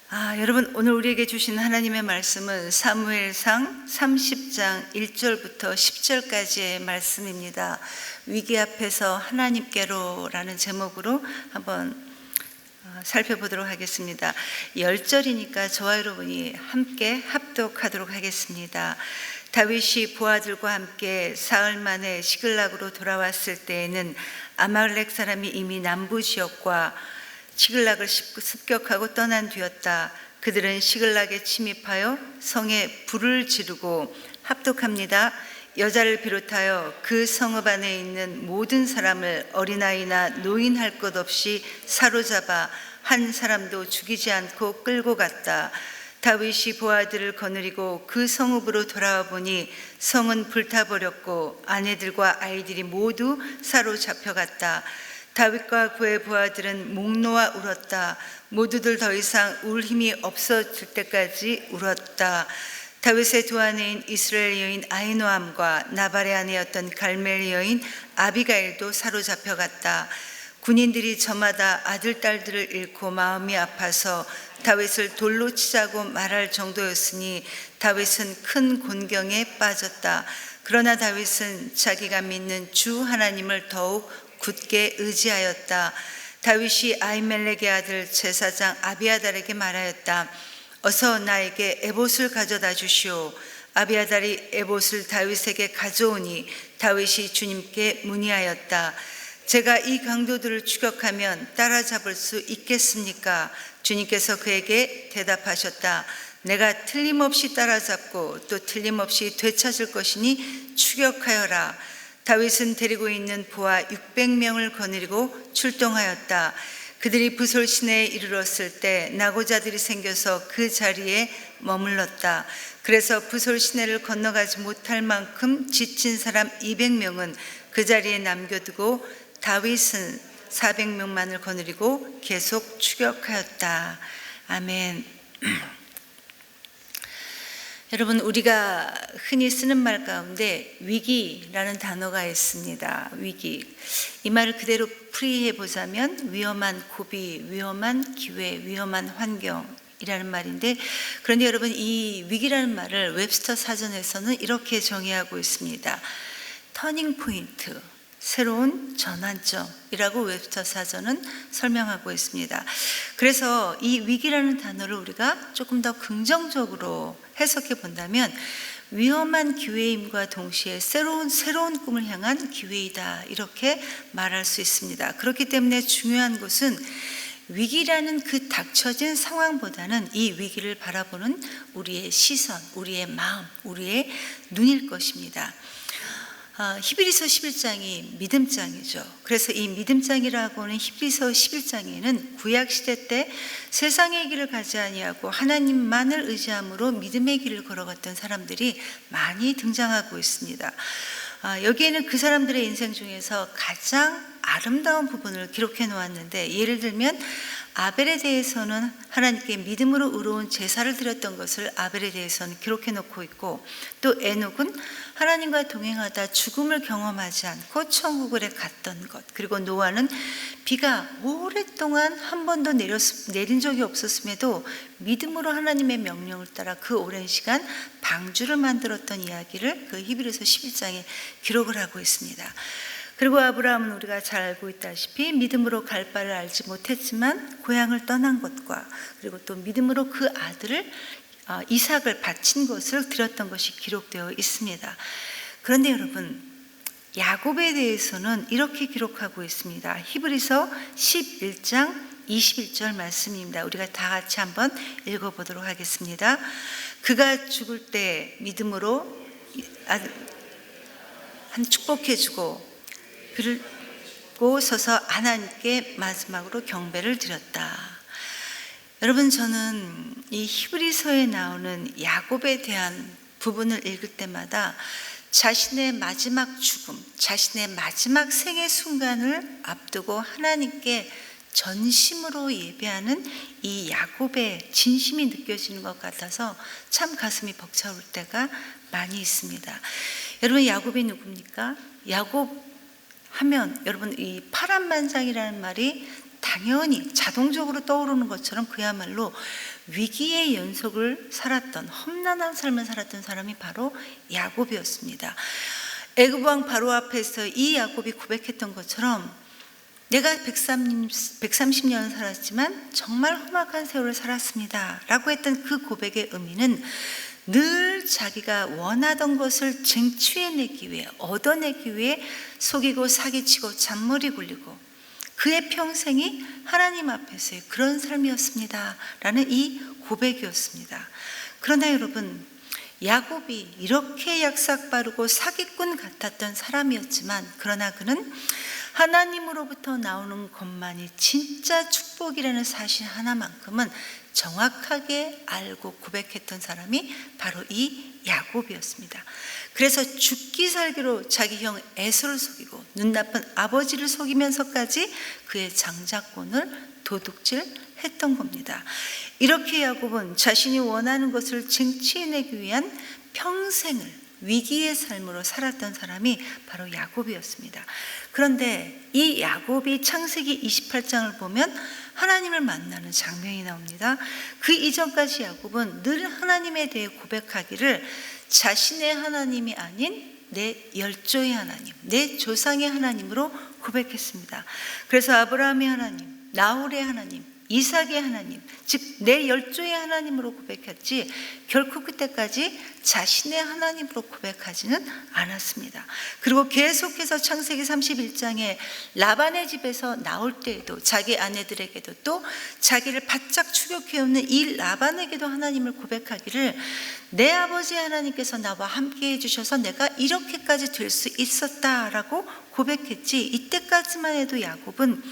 여러분, 오늘 우리에게 주신 하나님의 말씀은 사무엘상 30장 1절부터 10절까지의 말씀입니다. 위기 앞에서 하나님께로라는 제목으로 한번 살펴보도록 하겠습니다. 10절이니까 저와 여러분이 함께 합독하도록 하겠습니다. 다윗이 부하들과 함께 사흘 만에 시글락으로 돌아왔을 때에는 아말렉 사람이 이미 남부 지역과 시글락을 습격하고 떠난 뒤였다. 그들은 시글락에 침입하여 성에 불을 지르고 합독합니다. 여자를 비롯하여 그 성읍 안에 있는 모든 사람을 어린아이나 노인 할 것 없이 사로잡아 한 사람도 죽이지 않고 끌고 갔다. 다윗이 부하들을 거느리고 그 성읍으로 돌아와 보니 성은 불타버렸고 아내들과 아이들이 모두 사로잡혀갔다. 다윗과 그의 부하들은 목 놓아 울었다. 모두들 더 이상 울 힘이 없어질 때까지 울었다. 다윗의 두 아내인 이스라엘 여인 아히노암과 나발의 아내였던 갈멜 여인 아비가일도 사로잡혀갔다. 군인들이 저마다 아들, 딸들을 잃고 마음이 아파서 다윗을 돌로 치자고 말할 정도였으니 다윗은 큰 곤경에 빠졌다. 그러나 다윗은 자기가 믿는 주 하나님을 더욱 굳게 의지하였다. 다윗이 아히멜렉의 아들 제사장 아비아달에게 말하였다. 어서 나에게 에봇을 가져다 주시오. 아비아달이 에봇을 다윗에게 가져오니 다윗이 주님께 문의하였다. 제가 이 강도들을 추격하면 따라잡을 수 있겠습니까? 주님께서 그에게 대답하셨다. 내가 틀림없이 따라잡고 또 틀림없이 되찾을 것이니 추격하여라. 다윗은 데리고 있는 부하 600명을 거느리고 출동하였다. 그들이 부솔 시내에 이르렀을 때 나고자들이 생겨서 그 자리에 머물렀다. 그래서 부솔 시내를 건너가지 못할 만큼 지친 사람 200명은 그 자리에 남겨두고 다윗은 400명만을 거느리고 계속 추격하였다. 아멘. 여러분, 우리가 흔히 쓰는 말 가운데 위기라는 단어가 있습니다. 위기. 이 말을 그대로 풀이해 보자면 위험한 고비, 위험한 기회, 위험한 환경이라는 말인데, 그런데 여러분, 이 위기라는 말을 웹스터 사전에서는 이렇게 정의하고 있습니다. 터닝 포인트, 새로운 전환점이라고 웹스터 사전은 설명하고 있습니다. 그래서 이 위기라는 단어를 우리가 조금 더 긍정적으로 해석해 본다면 위험한 기회임과 동시에 새로운 꿈을 향한 기회이다, 이렇게 말할 수 있습니다. 그렇기 때문에 중요한 것은 위기라는 그 닥쳐진 상황보다는 이 위기를 바라보는 우리의 시선, 우리의 마음, 우리의 눈일 것입니다. 히브리서 11장이 믿음장이죠. 그래서 이 믿음장이라고 하는 히브리서 11장에는 구약시대 때 세상의 길을 가지 아니하고 하나님만을 의지함으로 믿음의 길을 걸어갔던 사람들이 많이 등장하고 있습니다. 여기에는 그 사람들의 인생 중에서 가장 아름다운 부분을 기록해 놓았는데, 예를 들면 아벨에 대해서는 하나님께 믿음으로 의로운 제사를 드렸던 것을 아벨에 대해서는 기록해 놓고 있고, 또 에녹은 하나님과 동행하다 죽음을 경험하지 않고 천국에 갔던 것, 그리고 노아는 비가 오랫동안 한 번도 내린 적이 없었음에도 믿음으로 하나님의 명령을 따라 그 오랜 시간 방주를 만들었던 이야기를 그 히브리서 11장에 기록을 하고 있습니다. 그리고 아브라함은 우리가 잘 알고 있다시피 믿음으로 갈 바를 알지 못했지만 고향을 떠난 것과, 그리고 또 믿음으로 그 아들을 이삭을 바친 것을 드렸던 것이 기록되어 있습니다. 그런데 여러분, 야곱에 대해서는 이렇게 기록하고 있습니다. 히브리서 11장 21절 말씀입니다. 우리가 다 같이 한번 읽어보도록 하겠습니다. 그가 죽을 때 믿음으로 축복해주고 그리고 서서 하나님께 마지막으로 경배를 드렸다. 여러분, 저는 이 히브리서에 나오는 야곱에 대한 부분을 읽을 때마다 자신의 마지막 죽음, 자신의 마지막 생의 순간을 앞두고 하나님께 전심으로 예배하는 이 야곱의 진심이 느껴지는 것 같아서 참 가슴이 벅차올 때가 많이 있습니다. 여러분, 야곱이 누굽니까? 야곱 하면 여러분, 이 파란만장이라는 말이 당연히 자동적으로 떠오르는 것처럼 그야말로 위기의 연속을 살았던, 험난한 삶을 살았던 사람이 바로 야곱이었습니다. 애굽 왕 바로 앞에서 이 야곱이 고백했던 것처럼 내가 130년을 살았지만 정말 험악한 세월을 살았습니다 라고 했던 그 고백의 의미는 늘 자기가 원하던 것을 쟁취해내기 위해, 얻어내기 위해 속이고 사기치고 잔머리 굴리고 그의 평생이 하나님 앞에서의 그런 삶이었습니다 라는 이 고백이었습니다. 그러나 여러분, 야곱이 이렇게 약삭빠르고 사기꾼 같았던 사람이었지만, 그러나 그는 하나님으로부터 나오는 것만이 진짜 축복이라는 사실 하나만큼은 정확하게 알고 고백했던 사람이 바로 이 야곱이었습니다. 그래서 죽기 살기로 자기 형 에서를 속이고 눈 나쁜 아버지를 속이면서까지 그의 장자권을 도둑질했던 겁니다. 이렇게 야곱은 자신이 원하는 것을 쟁취해내기 위한 평생을 위기의 삶으로 살았던 사람이 바로 야곱이었습니다. 그런데 이 야곱이 창세기 28장을 보면 하나님을 만나는 장면이 나옵니다. 그 이전까지 야곱은 늘 하나님에 대해 고백하기를 자신의 하나님이 아닌 내 열조의 하나님, 내 조상의 하나님으로 고백했습니다. 그래서 아브라함의 하나님, 나홀의 하나님, 이삭의 하나님, 즉 내 열조의 하나님으로 고백했지 결코 그때까지 자신의 하나님으로 고백하지는 않았습니다. 그리고 계속해서 창세기 31장에 라반의 집에서 나올 때에도 자기 아내들에게도 또 자기를 바짝 추격해오는 이 라반에게도 하나님을 고백하기를 내 아버지 하나님께서 나와 함께 해주셔서 내가 이렇게까지 될 수 있었다라고 고백했지, 이때까지만 해도 야곱은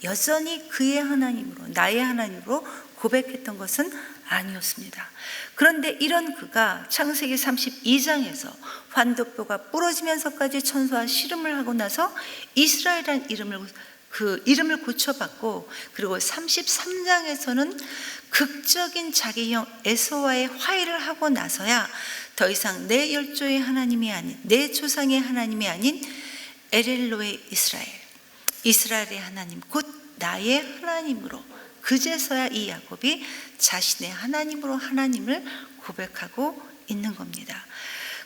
여전히 그의 하나님으로, 나의 하나님으로 고백했던 것은 아니었습니다. 그런데 이런 그가 창세기 32장에서 환도뼈가 부러지면서까지 천사와 씨름을 하고 나서 이스라엘이라는 이름을 고쳐받고, 그리고 33장에서는 극적인 자기 형 에서와의 화해를 하고 나서야 더 이상 내 열조의 하나님이 아닌, 내 조상의 하나님이 아닌 엘엘로의 이스라엘의 하나님, 곧 나의 하나님으로, 그제서야 이 야곱이 자신의 하나님으로 하나님을 고백하고 있는 겁니다.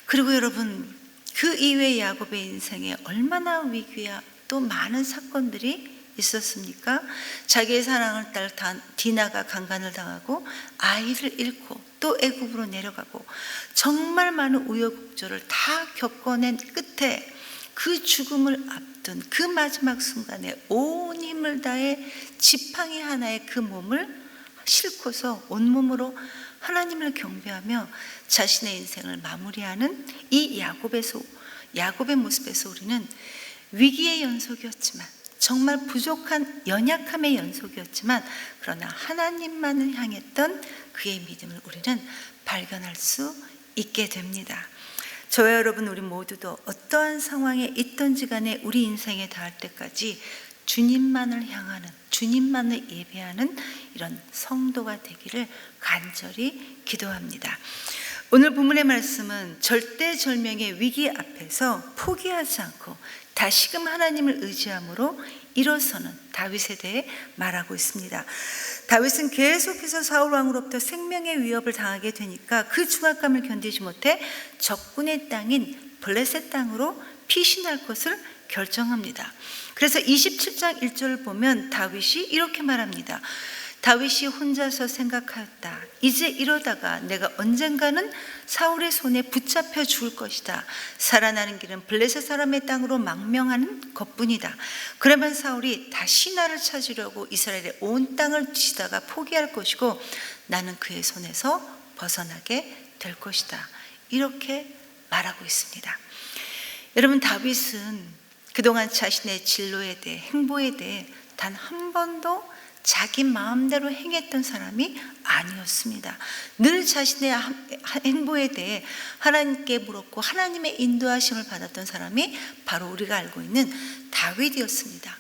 그리고 여러분, 그 이후에 야곱의 인생에 얼마나 위기와 또 많은 사건들이 있었습니까? 자기의 사랑하는 딸 디나가 강간을 당하고 아이를 잃고 또 애굽으로 내려가고 정말 많은 우여곡절을 다 겪어낸 끝에 그 죽음을 앞둔 그 마지막 순간에 온 힘을 다해 지팡이 하나에 그 몸을 싣고서 온몸으로 하나님을 경배하며 자신의 인생을 마무리하는 이 야곱의 모습에서 우리는 위기의 연속이었지만, 정말 부족한 연약함의 연속이었지만, 그러나 하나님만을 향했던 그의 믿음을 우리는 발견할 수 있게 됩니다. 저와 여러분, 우리 모두도 어떠한 상황에 있던지 간에 우리 인생에 닿을 때까지 주님만을 향하는, 주님만을 예배하는 이런 성도가 되기를 간절히 기도합니다. 오늘 본문의 말씀은 절대절명의 위기 앞에서 포기하지 않고 다시금 하나님을 의지함으로 일어서는 다윗에 대해 말하고 있습니다. 다윗은 계속해서 사울 왕으로부터 생명의 위협을 당하게 되니까 그 중압감을 견디지 못해 적군의 땅인 블레셋 땅으로 피신할 것을 결정합니다. 그래서 27장 1절을 보면 다윗이 이렇게 말합니다. 다윗이 혼자서 생각하였다. 이제 이러다가 내가 언젠가는 사울의 손에 붙잡혀 죽을 것이다. 살아나는 길은 블레셋 사람의 땅으로 망명하는 것뿐이다. 그러면 사울이 다시 나를 찾으려고 이스라엘의 온 땅을 뒤지다가 포기할 것이고 나는 그의 손에서 벗어나게 될 것이다. 이렇게 말하고 있습니다. 여러분, 다윗은 그동안 자신의 진로에 대해, 행보에 대해 단 한 번도 자기 마음대로 행했던 사람이 아니었습니다. 늘 자신의 행보에 대해 하나님께 물었고 하나님의 인도하심을 받았던 사람이 바로 우리가 알고 있는 다윗이었습니다.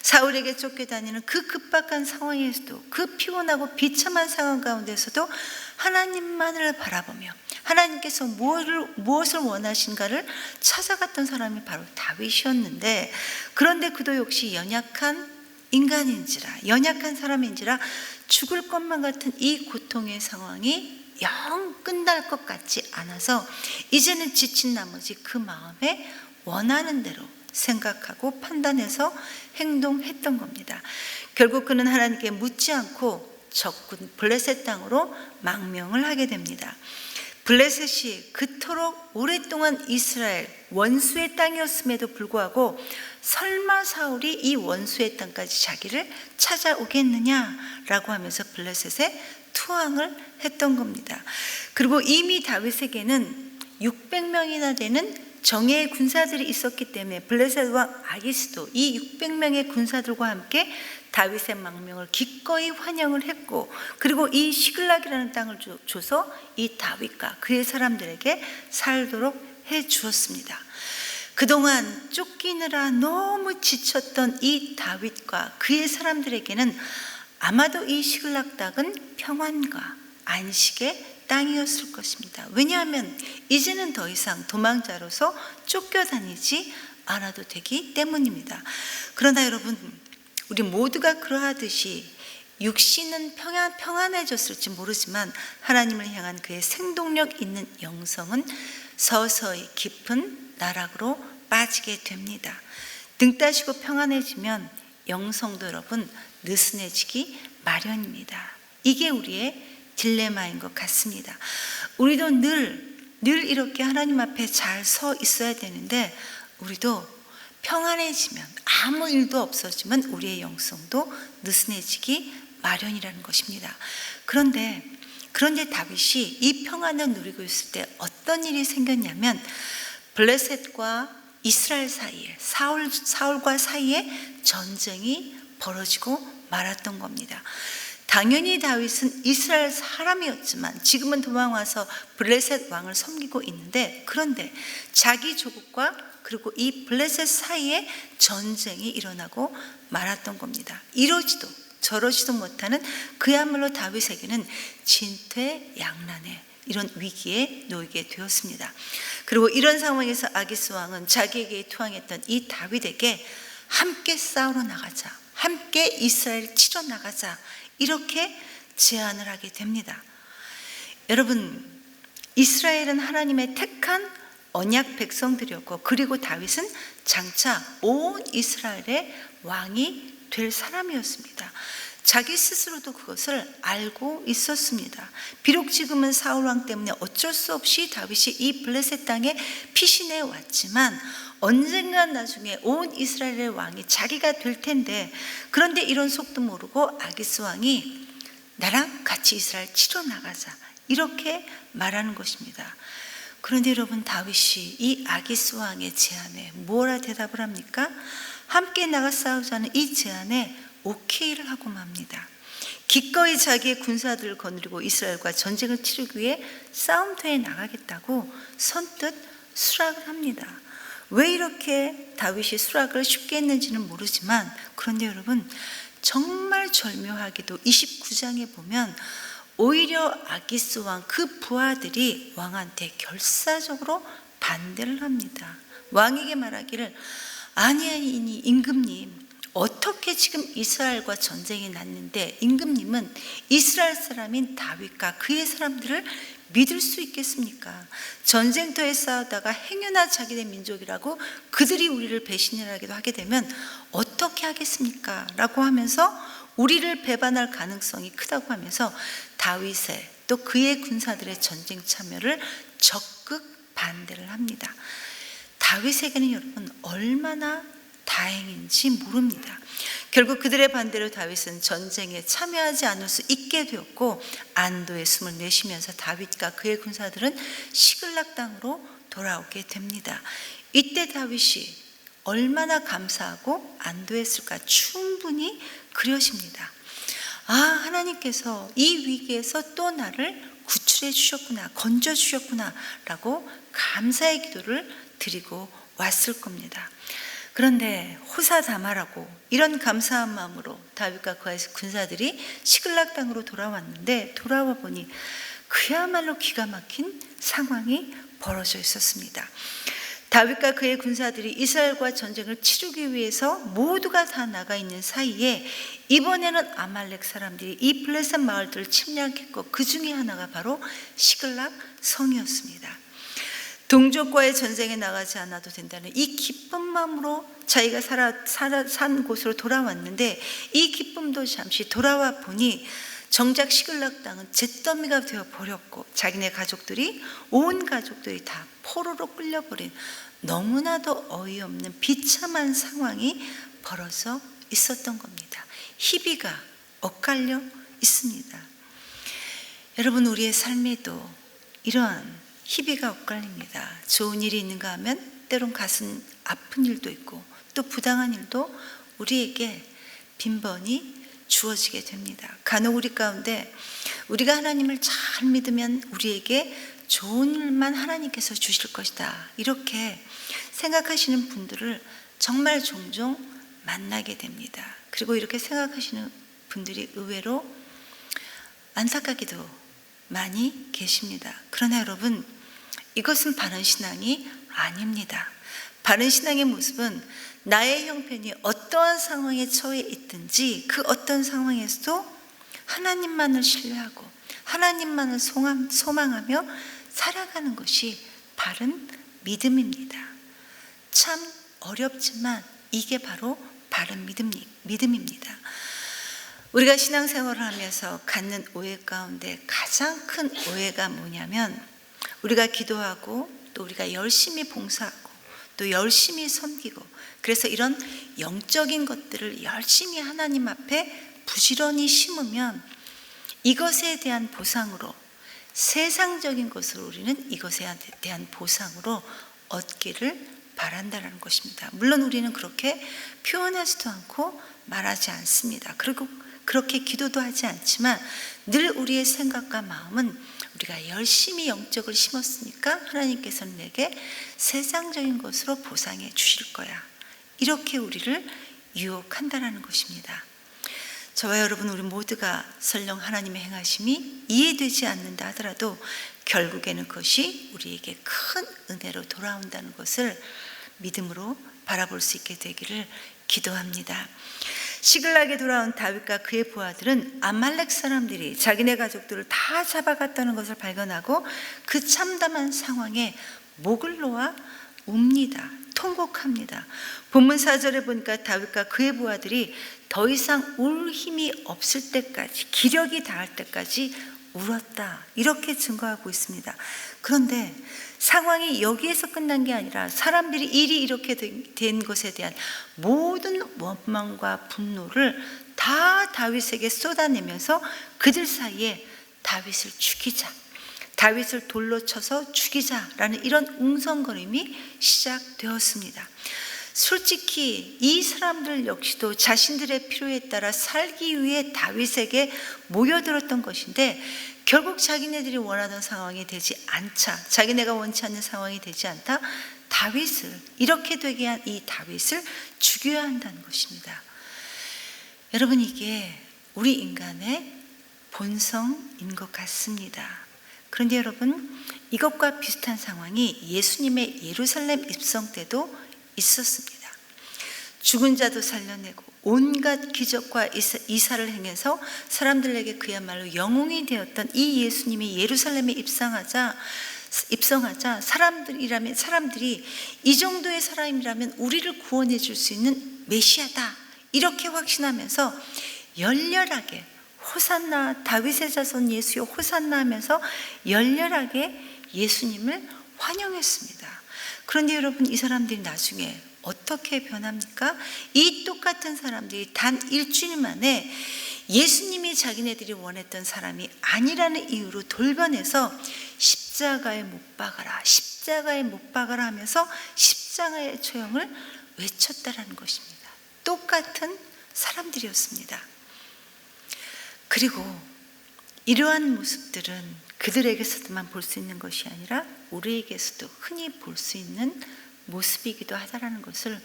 사울에게 쫓겨다니는 그 급박한 상황에서도, 그 피곤하고 비참한 상황 가운데서도 하나님만을 바라보며 하나님께서 무엇을 원하신가를 찾아갔던 사람이 바로 다윗이었는데, 그런데 그도 역시 연약한 인간인지라 연약한 사람인지라 죽을 것만 같은 이 고통의 상황이 영 끝날 것 같지 않아서 이제는 지친 나머지 그 마음에 원하는 대로 생각하고 판단해서 행동했던 겁니다. 결국 그는 하나님께 묻지 않고 적군 블레셋 땅으로 망명을 하게 됩니다. 블레셋이 그토록 오랫동안 이스라엘 원수의 땅이었음에도 불구하고 설마 사울이 이 원수의 땅까지 자기를 찾아오겠느냐라고 하면서 블레셋에 투항을 했던 겁니다. 그리고 이미 다윗에게는 600명이나 되는 정예의 군사들이 있었기 때문에 블레셋 왕 아기스도 이 600명의 군사들과 함께 다윗의 망명을 기꺼이 환영을 했고, 그리고 이 시글락이라는 땅을 줘서 이 다윗과 그의 사람들에게 살도록 해 주었습니다. 그동안 쫓기느라 너무 지쳤던 이 다윗과 그의 사람들에게는 아마도 이 시글락 땅은 평안과 안식의 땅이었을 것입니다. 왜냐하면 이제는 더 이상 도망자로서 쫓겨다니지 않아도 되기 때문입니다. 그러나 여러분, 우리 모두가 그러하듯이 육신은 평안해졌을지 모르지만 하나님을 향한 그의 생동력 있는 영성은 서서히 깊은 나락으로 빠지게 됩니다. 등 따시고 평안해지면 영성도 여러분 느슨해지기 마련입니다. 이게 우리의 딜레마인 것 같습니다. 우리도 늘 이렇게 하나님 앞에 잘 서 있어야 되는데, 우리도 평안해지면, 아무 일도 없어지면 우리의 영성도 느슨해지기 마련이라는 것입니다. 그런데 다윗이 이 평안을 누리고 있을 때 어떤 일이 생겼냐면, 블레셋과 이스라엘 사이에, 사울과 사이에 전쟁이 벌어지고 말았던 겁니다. 당연히 다윗은 이스라엘 사람이었지만 지금은 도망와서 블레셋 왕을 섬기고 있는데, 그런데 자기 조국과 그리고 이 블레셋 사이에 전쟁이 일어나고 말았던 겁니다. 이러지도 저러지도 못하는 그야말로 다윗에게는 진퇴양난의 이런 위기에 놓이게 되었습니다. 그리고 이런 상황에서 아기스 왕은 자기에게 투항했던 이 다윗에게 함께 싸우러 나가자, 함께 이스라엘을 치러 나가자, 이렇게 제안을 하게 됩니다. 여러분, 이스라엘은 하나님의 택한 언약 백성들이었고, 그리고 다윗은 장차 온 이스라엘의 왕이 될 사람이었습니다. 자기 스스로도 그것을 알고 있었습니다. 비록 지금은 사울 왕 때문에 어쩔 수 없이 다윗이 이 블레셋 땅에 피신해 왔지만 언젠간 나중에 온 이스라엘의 왕이 자기가 될 텐데, 그런데 이런 속도 모르고 아기스 왕이 나랑 같이 이스라엘 치러 나가자, 이렇게 말하는 것입니다. 그런데 여러분, 다윗이 이 아기스 왕의 제안에 뭐라 대답을 합니까? 함께 나가 싸우자는 이 제안에 오케이를 하고 맙니다. 기꺼이 자기의 군사들을 거느리고 이스라엘과 전쟁을 치르기 위해 싸움터에 나가겠다고 선뜻 수락을 합니다. 왜 이렇게 다윗이 수락을 쉽게 했는지는 모르지만, 그런데 여러분, 정말 절묘하게도 29장에 보면 오히려 아기스 왕 그 부하들이 왕한테 결사적으로 반대를 합니다. 왕에게 말하기를, 아니 임금님, 어떻게 지금 이스라엘과 전쟁이 났는데 임금님은 이스라엘 사람인 다윗과 그의 사람들을 믿을 수 있겠습니까? 전쟁터에 싸우다가 행여나 자기네 민족이라고 그들이 우리를 배신하기도 하게 되면 어떻게 하겠습니까? 라고 하면서 우리를 배반할 가능성이 크다고 하면서 다윗의 또 그의 군사들의 전쟁 참여를 적극 반대를 합니다. 다윗에게는 여러분 얼마나 다행인지 모릅니다. 결국 그들의 반대로 다윗은 전쟁에 참여하지 않을 수 있게 되었고, 안도의 숨을 내쉬면서 다윗과 그의 군사들은 시글락 땅으로 돌아오게 됩니다. 이때 다윗이 얼마나 감사하고 안도했을까 충분히 그려집니다. 아, 하나님께서 이 위기에서 또 나를 구출해 주셨구나, 건져 주셨구나 라고 감사의 기도를 드리고 왔을 겁니다. 그런데 호사다마라고 이런 감사한 마음으로 다윗과 그의 군사들이 시글락 땅으로 돌아왔는데, 돌아와 보니 그야말로 기가 막힌 상황이 벌어져 있었습니다. 다윗과 그의 군사들이 이스라엘과 전쟁을 치르기 위해서 모두가 다 나가 있는 사이에 이번에는 아말렉 사람들이 이 블레셋 마을들을 침략했고 그 중에 하나가 바로 시글락 성이었습니다. 동족과의 전쟁에 나가지 않아도 된다는 이 기쁜 마음으로 자기가 산 곳으로 돌아왔는데, 이 기쁨도 잠시 돌아와 보니 정작 시글락 땅은 잿더미가 되어 버렸고 자기네 가족들이, 온 가족들이 다 포로로 끌려버린 너무나도 어이없는 비참한 상황이 벌어져 있었던 겁니다. 희비가 엇갈려 있습니다. 여러분, 우리의 삶에도 이러한 희비가 엇갈립니다. 좋은 일이 있는가 하면 때론 가슴 아픈 일도 있고 또 부당한 일도 우리에게 빈번히 주어지게 됩니다. 간혹 우리 가운데 우리가 하나님을 잘 믿으면 우리에게 좋은 일만 하나님께서 주실 것이다, 이렇게 생각하시는 분들을 정말 종종 만나게 됩니다. 그리고 이렇게 생각하시는 분들이 의외로 안타깝게도 많이 계십니다. 그러나 여러분, 이것은 바른 신앙이 아닙니다. 바른 신앙의 모습은 나의 형편이 어떠한 상황에 처해 있든지 그 어떤 상황에서도 하나님만을 신뢰하고 하나님만을 소망하며 살아가는 것이 바른 믿음입니다. 참 어렵지만 이게 바로 바른 믿음입니다. 우리가 신앙생활을 하면서 갖는 오해 가운데 가장 큰 오해가 뭐냐면, 우리가 기도하고 또 우리가 열심히 봉사하고 또 열심히 섬기고, 그래서 이런 영적인 것들을 열심히 하나님 앞에 부지런히 심으면 이것에 대한 보상으로, 세상적인 것을 우리는 이것에 대한 보상으로 얻기를 바란다는 것입니다. 물론 우리는 그렇게 표현하지도 않고 말하지 않습니다. 그리고 그렇게 기도도 하지 않지만 늘 우리의 생각과 마음은 우리가 열심히 영적을 심었으니까 하나님께서는 내게 세상적인 것으로 보상해 주실 거야, 이렇게 우리를 유혹한다는 것입니다. 저와 여러분, 우리 모두가 설령 하나님의 행하심이 이해되지 않는다 하더라도 결국에는 그것이 우리에게 큰 은혜로 돌아온다는 것을 믿음으로 바라볼 수 있게 되기를 기도합니다. 시글락에 돌아온 다윗과 그의 부하들은 아말렉 사람들이 자기네 가족들을 다 잡아갔다는 것을 발견하고 그 참담한 상황에 목을 놓아 웁니다. 통곡합니다. 본문 4절에 보니까 다윗과 그의 부하들이 더 이상 울 힘이 없을 때까지, 기력이 닿을 때까지 울었다, 이렇게 증거하고 있습니다. 그런데 상황이 여기에서 끝난 게 아니라 사람들이 일이 이렇게 된 것에 대한 모든 원망과 분노를 다 다윗에게 쏟아내면서 그들 사이에 다윗을 죽이자, 다윗을 돌로 쳐서 죽이자라는 이런 웅성거림이 시작되었습니다. 솔직히 이 사람들 역시도 자신들의 필요에 따라 살기 위해 다윗에게 모여들었던 것인데, 결국 자기네들이 원하던 상황이 되지 않자, 자기네가 원치 않는 상황이 되지 않다 다윗을, 이렇게 되게 한 이 다윗을 죽여야 한다는 것입니다. 여러분, 이게 우리 인간의 본성인 것 같습니다. 그런데 여러분, 이것과 비슷한 상황이 예수님의 예루살렘 입성 때도 있었습니다. 죽은 자도 살려내고 온갖 기적과 이사를 행해서 사람들에게 그야말로 영웅이 되었던 이 예수님이 예루살렘에 입성하자 사람들이 이 정도의 사람이라면 우리를 구원해 줄 수 있는 메시아다, 이렇게 확신하면서 열렬하게 호산나, 다윗의 자손 예수여 호산나 하면서 열렬하게 예수님을 환영했습니다. 그런데 여러분, 이 사람들이 나중에 어떻게 변합니까? 이 똑같은 사람들이 단 일주일 만에 예수님이 자기네들이 원했던 사람이 아니라는 이유로 돌변해서 십자가에 못 박아라, 십자가에 못 박아라 하면서 십자가의 초형을 외쳤다라는 것입니다. 똑같은 사람들이었습니다. 그리고 이러한 모습들은 그들에게서만 볼 수 있는 것이 아니라 우리에게서도 흔히 볼 수 있는 모습이기도 하다라는 것을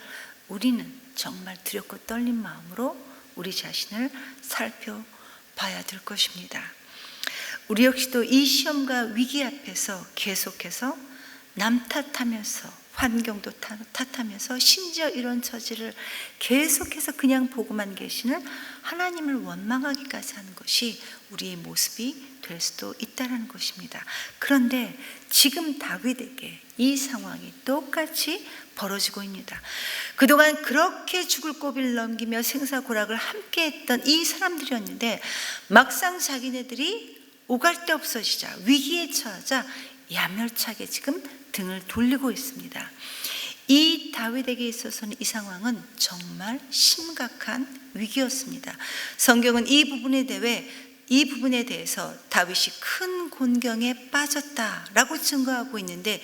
우리는 정말 두렵고 떨린 마음으로 우리 자신을 살펴봐야 될 것입니다. 우리 역시도 이 시험과 위기 앞에서 계속해서 남 탓하면서 환경도 탓하면서 심지어 이런 처지를 계속해서 그냥 보고만 계시는 하나님을 원망하기까지 하는 것이 우리의 모습이 될 수도 있다는 것입니다. 그런데 지금 다윗에게 이 상황이 똑같이 벌어지고 있습니다. 그동안 그렇게 죽을 고비를 넘기며 생사고락을 함께했던 이 사람들이었는데 막상 자기네들이 오갈 데 없어지자, 위기에 처하자 야멸차게 지금 등을 돌리고 있습니다. 이 다윗에게 있어서는 이 상황은 정말 심각한 위기였습니다. 성경은 이 부분에 대해서 다윗이 큰 곤경에 빠졌다라고 증거하고 있는데,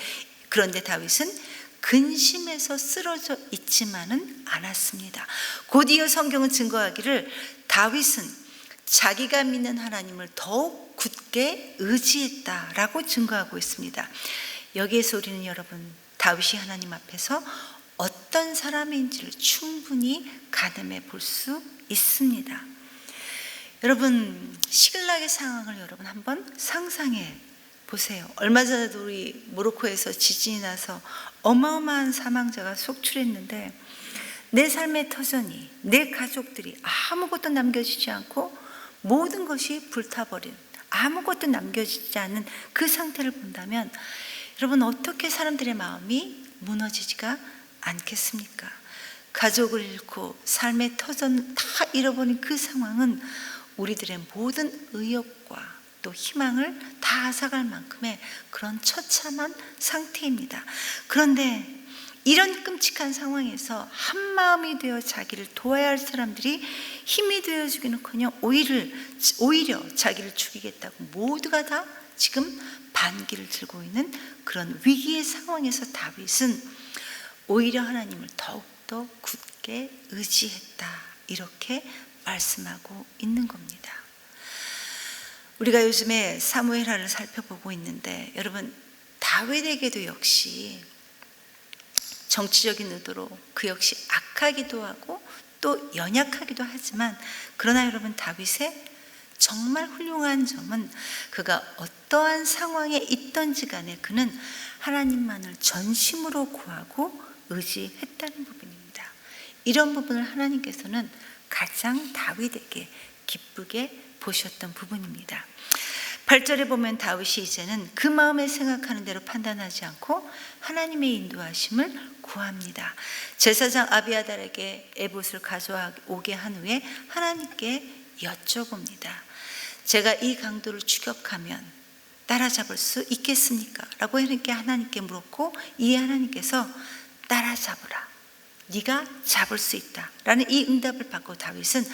그런데 다윗은 근심에서 쓰러져 있지만은 않았습니다. 곧이어 성경은 증거하기를 다윗은 자기가 믿는 하나님을 더욱 굳게 의지했다라고 증거하고 있습니다. 여기에서 우리는 여러분, 다윗이 하나님 앞에서 어떤 사람인지를 충분히 가늠해 볼 수 있습니다. 여러분, 시글락의 상황을 여러분 한번 상상해 보세요. 얼마 전에도 우리 모로코에서 지진이 나서 어마어마한 사망자가 속출했는데, 내 삶의 터전이, 내 가족들이 아무것도 남겨지지 않고 모든 것이 불타버린, 아무것도 남겨지지 않은 그 상태를 본다면 여러분, 어떻게 사람들의 마음이 무너지지가 않겠습니까? 가족을 잃고 삶의 터전 다 잃어버린 그 상황은 우리들의 모든 의욕과 또 희망을 다 앗아갈 만큼의 그런 처참한 상태입니다. 그런데 이런 끔찍한 상황에서 한마음이 되어 자기를 도와야 할 사람들이 힘이 되어주기는커녕 오히려 자기를 죽이겠다고 모두가 다 지금 반기를 들고 있는 그런 위기의 상황에서 다윗은 오히려 하나님을 더욱더 굳게 의지했다, 이렇게 말씀하고 있는 겁니다. 우리가 요즘에 사무엘하를 살펴보고 있는데, 여러분, 다윗에게도 역시 정치적인 의도로 그 역시 악하기도 하고 또 연약하기도 하지만, 그러나 여러분, 다윗의 정말 훌륭한 점은 그가 어떠한 상황에 있던지 간에 그는 하나님만을 전심으로 구하고 의지했다는 부분입니다. 이런 부분을 하나님께서는 가장 다윗에게 기쁘게 보셨던 부분입니다. 8절에 보면 다윗이 이제는 그 마음에 생각하는 대로 판단하지 않고 하나님의 인도하심을 구합니다. 제사장 아비아달에게 에봇을 가져오게 한 후에 하나님께 여쭤봅니다. 제가 이 강도를 추격하면 따라잡을 수 있겠습니까? 라고 하나님께 물었고, 이에 하나님께서 따라잡으라, 네가 잡을 수 있다 라는 이 응답을 받고 다윗은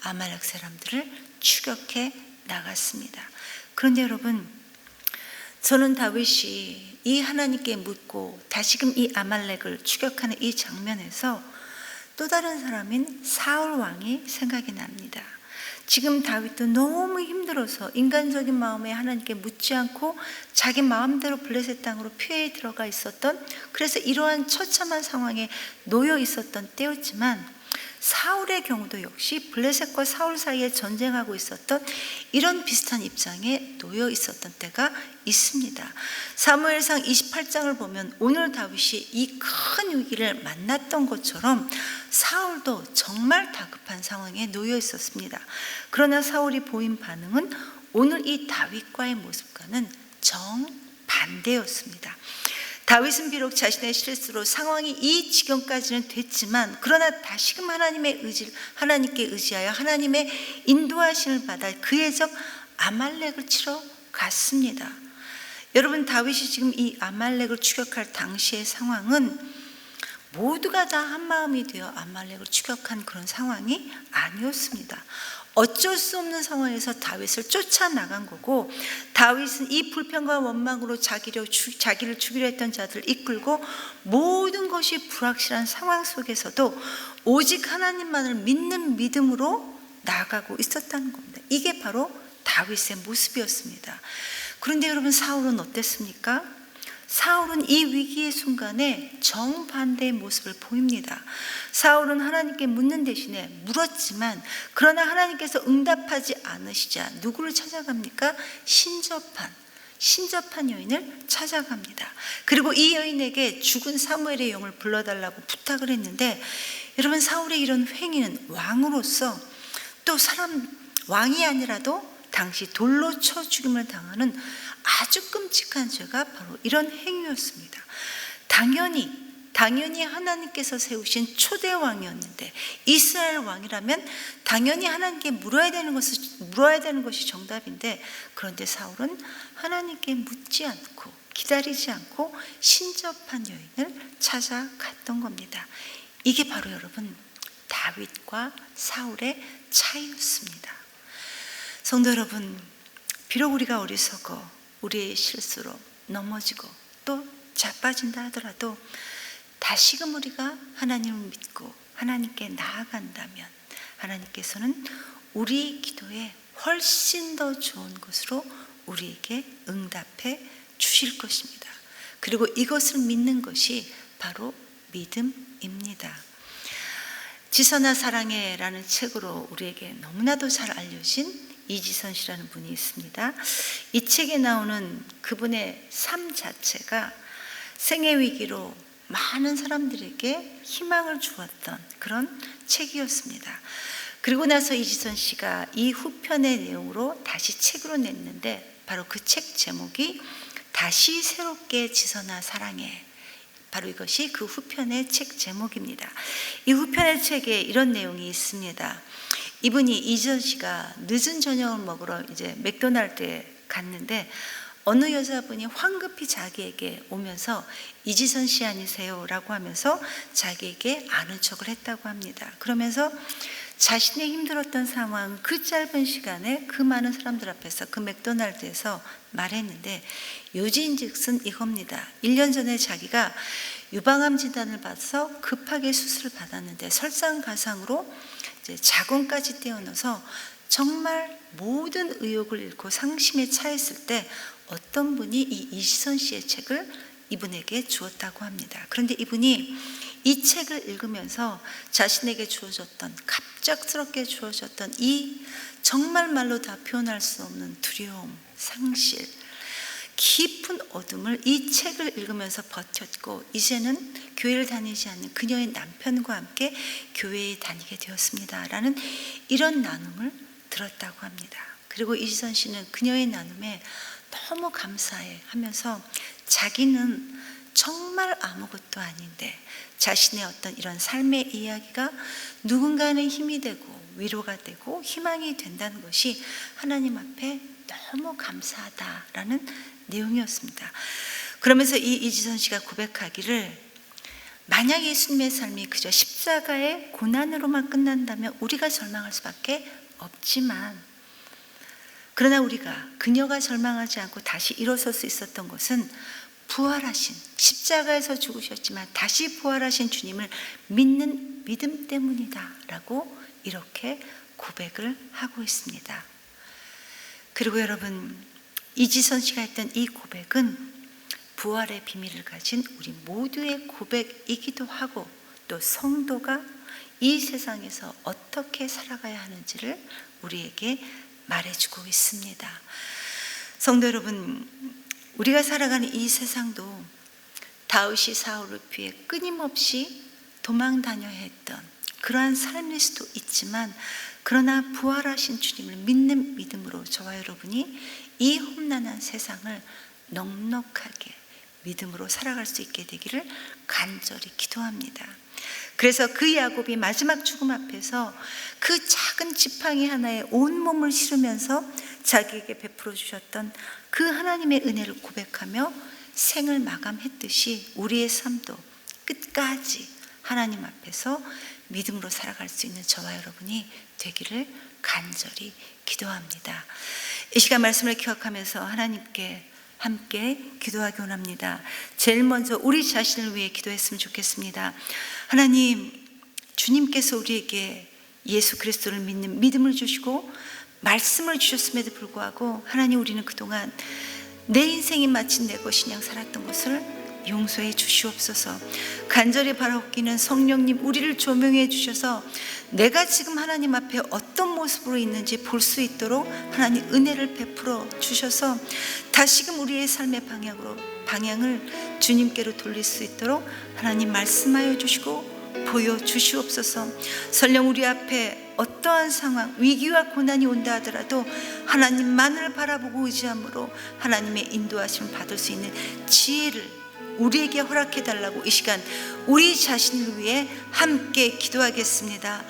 아말렉 사람들을 추격해 나갔습니다. 그런데 여러분, 저는 다윗이 이 하나님께 묻고 다시금 이 아말렉을 추격하는 이 장면에서 또 다른 사람인 사울 왕이 생각이 납니다. 지금 다윗도 너무 힘들어서 인간적인 마음에 하나님께 묻지 않고 자기 마음대로 블레셋 땅으로 피해 들어가 있었던, 그래서 이러한 처참한 상황에 놓여 있었던 때였지만, 사울의 경우도 역시 블레셋과 사울 사이에 전쟁하고 있었던 이런 비슷한 입장에 놓여 있었던 때가 있습니다. 사무엘상 28장을 보면 오늘 다윗이 이 큰 위기를 만났던 것처럼 사울도 정말 다급한 상황에 놓여 있었습니다. 그러나 사울이 보인 반응은 오늘 이 다윗과의 모습과는 정반대였습니다. 다윗은 비록 자신의 실수로 상황이 이 지경까지는 됐지만, 그러나 다시금 하나님께 의지하여 하나님의 인도하심을 받아 그의 적 아말렉을 치러 갔습니다. 여러분, 다윗이 지금 이 아말렉을 추격할 당시의 상황은 모두가 다 한마음이 되어 아말렉을 추격한 그런 상황이 아니었습니다. 어쩔 수 없는 상황에서 다윗을 쫓아나간 거고, 다윗은 이 불평과 원망으로 자기를 죽이려 했던 자들을 이끌고 모든 것이 불확실한 상황 속에서도 오직 하나님만을 믿는 믿음으로 나아가고 있었다는 겁니다. 이게 바로 다윗의 모습이었습니다. 그런데 여러분, 사울은 어땠습니까? 사울은 이 위기의 순간에 정반대의 모습을 보입니다. 사울은 하나님께 묻는 대신에 물었지만, 그러나 하나님께서 응답하지 않으시자 누구를 찾아갑니까? 신접한 신접한 여인을 찾아갑니다. 그리고 이 여인에게 죽은 사무엘의 영을 불러달라고 부탁을 했는데, 여러분, 사울의 이런 행위는 왕으로서, 또 왕이 아니라도 당시 돌로 쳐 죽임을 당하는 아주 끔찍한 죄가 바로 이런 행위였습니다. 당연히 하나님께서 세우신 초대 왕이었는데, 이스라엘 왕이라면 당연히 하나님께 물어야 되는 것이 정답인데, 그런데 사울은 하나님께 묻지 않고 기다리지 않고 신접한 여인을 찾아갔던 겁니다. 이게 바로 여러분, 다윗과 사울의 차이였습니다. 성도 여러분, 비록 우리가 어리석어 우리의 실수로 넘어지고 또 자빠진다 하더라도 다시금 우리가 하나님을 믿고 하나님께 나아간다면 하나님께서는 우리 기도에 훨씬 더 좋은 것으로 우리에게 응답해 주실 것입니다. 그리고 이것을 믿는 것이 바로 믿음입니다. 지선아 사랑해라는 책으로 우리에게 너무나도 잘 알려진 이지선 씨라는 분이 있습니다. 이 책에 나오는 그분의 삶 자체가 생애 위기로 많은 사람들에게 희망을 주었던 그런 책이었습니다. 그리고 나서 이지선 씨가 이 후편의 내용으로 다시 책으로 냈는데, 바로 그 책 제목이 다시 새롭게 지선아 사랑해, 바로 이것이 그 후편의 책 제목입니다. 이 후편의 책에 이런 내용이 있습니다. 이분이, 이지선 씨가 늦은 저녁을 먹으러 이제 맥도날드에 갔는데, 어느 여자분이 황급히 자기에게 오면서 이지선 씨 아니세요? 라고 하면서 자기에게 아는 척을 했다고 합니다. 그러면서 자신의 힘들었던 상황, 그 짧은 시간에 그 많은 사람들 앞에서 그 맥도날드에서 말했는데, 요지인즉슨 이겁니다. 1년 전에 자기가 유방암 진단을 받아서 급하게 수술을 받았는데, 설상가상으로 이제 자궁까지 떼어넣어서 정말 모든 의욕을 잃고 상심에 차있을 때 어떤 분이 이 이지선 씨의 책을 이분에게 주었다고 합니다. 그런데 이분이 이 책을 읽으면서 자신에게 주어졌던, 갑작스럽게 주어졌던 이 정말 말로 다 표현할 수 없는 두려움, 상실, 깊은 어둠을 이 책을 읽으면서 버텼고, 이제는 교회를 다니지 않는 그녀의 남편과 함께 교회에 다니게 되었습니다 라는 이런 나눔을 들었다고 합니다. 그리고 이지선 씨는 그녀의 나눔에 너무 감사해 하면서 자기는 정말 아무것도 아닌데 자신의 어떤 이런 삶의 이야기가 누군가는 힘이 되고 위로가 되고 희망이 된다는 것이 하나님 앞에 너무 감사하다라는 내용이었습니다. 그러면서 이 이지선 씨가 고백하기를, 만약 예수님의 삶이 그저 십자가의 고난으로만 끝난다면 우리가 절망할 수밖에 없지만, 그러나 그녀가 절망하지 않고 다시 일어설 수 있었던 것은 부활하신, 십자가에서 죽으셨지만 다시 부활하신 주님을 믿는 믿음 때문이다 라고 이렇게 고백을 하고 있습니다. 그리고 여러분, 이지선 씨가 했던 이 고백은 부활의 비밀을 가진 우리 모두의 고백이기도 하고, 또 성도가 이 세상에서 어떻게 살아가야 하는지를 우리에게 말해주고 있습니다. 성도 여러분, 우리가 살아가는 이 세상도 다윗이 사울을 피해 끊임없이 도망 다녀야 했던 그러한 삶일 수도 있지만, 그러나 부활하신 주님을 믿는 믿음으로 저와 여러분이 이 험난한 세상을 넉넉하게 믿음으로 살아갈 수 있게 되기를 간절히 기도합니다. 그래서 그 야곱이 마지막 죽음 앞에서 그 작은 지팡이 하나에 온몸을 실으면서 자기에게 베풀어 주셨던 그 하나님의 은혜를 고백하며 생을 마감했듯이 우리의 삶도 끝까지 하나님 앞에서 믿음으로 살아갈 수 있는 저와 여러분이 되기를 간절히 기도합니다. 이 시간 말씀을 기억하면서 하나님께 함께 기도하기 원합니다. 제일 먼저 우리 자신을 위해 기도했으면 좋겠습니다. 하나님, 주님께서 우리에게 예수 그리스도를 믿는 믿음을 주시고 말씀을 주셨음에도 불구하고, 하나님, 우리는 그동안 내 인생이 마치 내 것이냐 살았던 것을 용서해 주시옵소서. 간절히 바라옵기는 성령님 우리를 조명해 주셔서 내가 지금 하나님 앞에 어떤 모습으로 있는지 볼 수 있도록 하나님 은혜를 베풀어 주셔서 다시금 우리의 삶의 방향을 주님께로 돌릴 수 있도록 하나님 말씀하여 주시고 보여주시옵소서. 설령 우리 앞에 어떠한 상황, 위기와 고난이 온다 하더라도 하나님만을 바라보고 의지함으로 하나님의 인도하심을 받을 수 있는 지혜를 우리에게 허락해 달라고 이 시간 우리 자신을 위해 함께 기도하겠습니다.